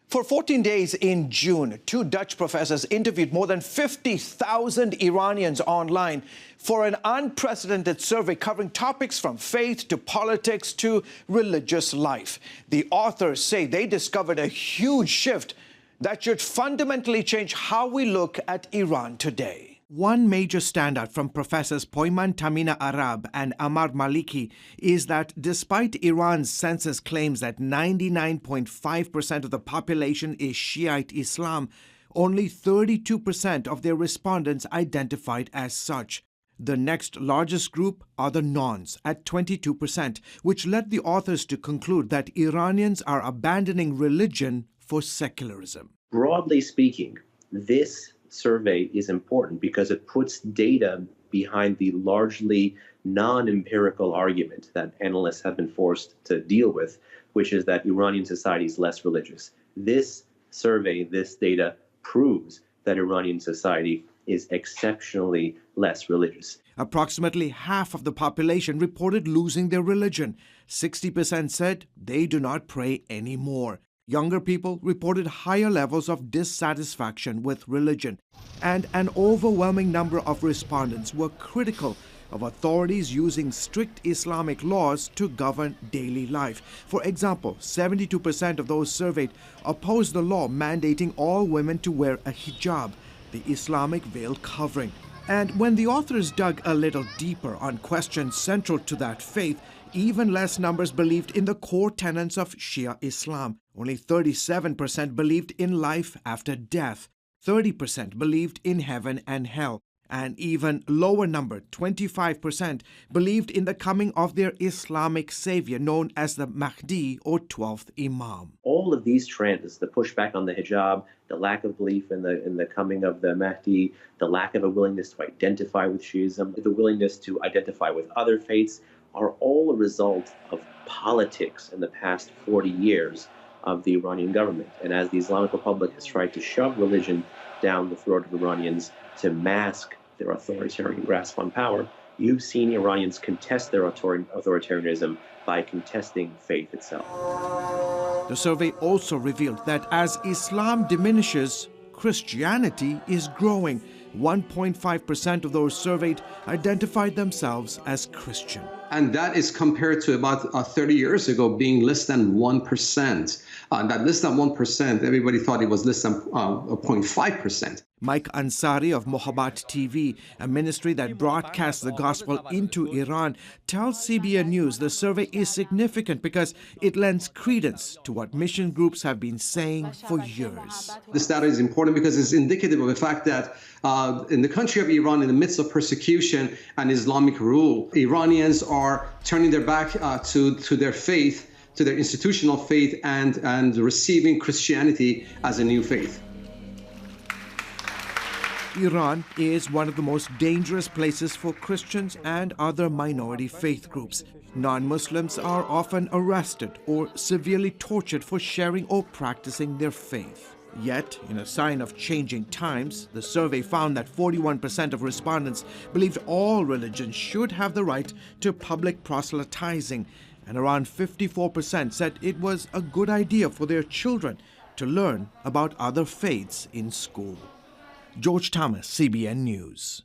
For 14 days in June, two Dutch professors interviewed more than 50,000 Iranians online for an unprecedented survey covering topics from faith to politics to religious life. The authors say they discovered a huge shift that should fundamentally change how we look at Iran today. One major standout from Professors Poiman Tamina Arab and Amar Maliki is that despite Iran's census claims that 99.5% of the population is Shiite Islam, only 32% of their respondents identified as such. The next largest group are the nones at 22%, which led the authors to conclude that Iranians are abandoning religion for secularism. Broadly speaking, this survey is important because it puts data behind the largely non-empirical argument that analysts have been forced to deal with, which is that Iranian society is less religious. This survey, this data proves that Iranian society is exceptionally less religious. Approximately half of the population reported losing their religion. 60% said they do not pray anymore. Younger people reported higher levels of dissatisfaction with religion, and an overwhelming number of respondents were critical of authorities using strict Islamic laws to govern daily life. For example, 72% of those surveyed opposed the law mandating all women to wear a hijab, the Islamic veil covering. And when the authors dug a little deeper on questions central to that faith, even less numbers believed in the core tenets of Shia Islam. Only 37% believed in life after death. 30% believed in heaven and hell. An even lower number, 25%, believed in the coming of their Islamic savior known as the Mahdi or 12th Imam. All of these trends, the pushback on the hijab, the lack of belief in the coming of the Mahdi, the lack of a willingness to identify with Shiism, the willingness to identify with other faiths, are all a result of politics in the past 40 years of the Iranian government. And as the Islamic Republic has tried to shove religion down the throat of Iranians to mask their authoritarian grasp on power, you've seen Iranians contest their authoritarianism by contesting faith itself. The survey also revealed that as Islam diminishes, Christianity is growing. 1.5% of those surveyed identified themselves as Christian. And that is compared to about 30 years ago being less than 1%. That less than 1%, everybody thought it was less than 0.5%. Mike Ansari of Mohabbat TV, a ministry that broadcasts the gospel into Iran, tells CBN News the survey is significant because it lends credence to what mission groups have been saying for years. This data is important because it's indicative of the fact that in the country of Iran, in the midst of persecution and Islamic rule, Iranians are turning their back to their faith, to their institutional faith, and receiving Christianity as a new faith. Iran is one of the most dangerous places for Christians and other minority faith groups. Non-Muslims are often arrested or severely tortured for sharing or practicing their faith. Yet, in a sign of changing times, the survey found that 41% of respondents believed all religions should have the right to public proselytizing, and around 54% said it was a good idea for their children to learn about other faiths in school. George Thomas, CBN News.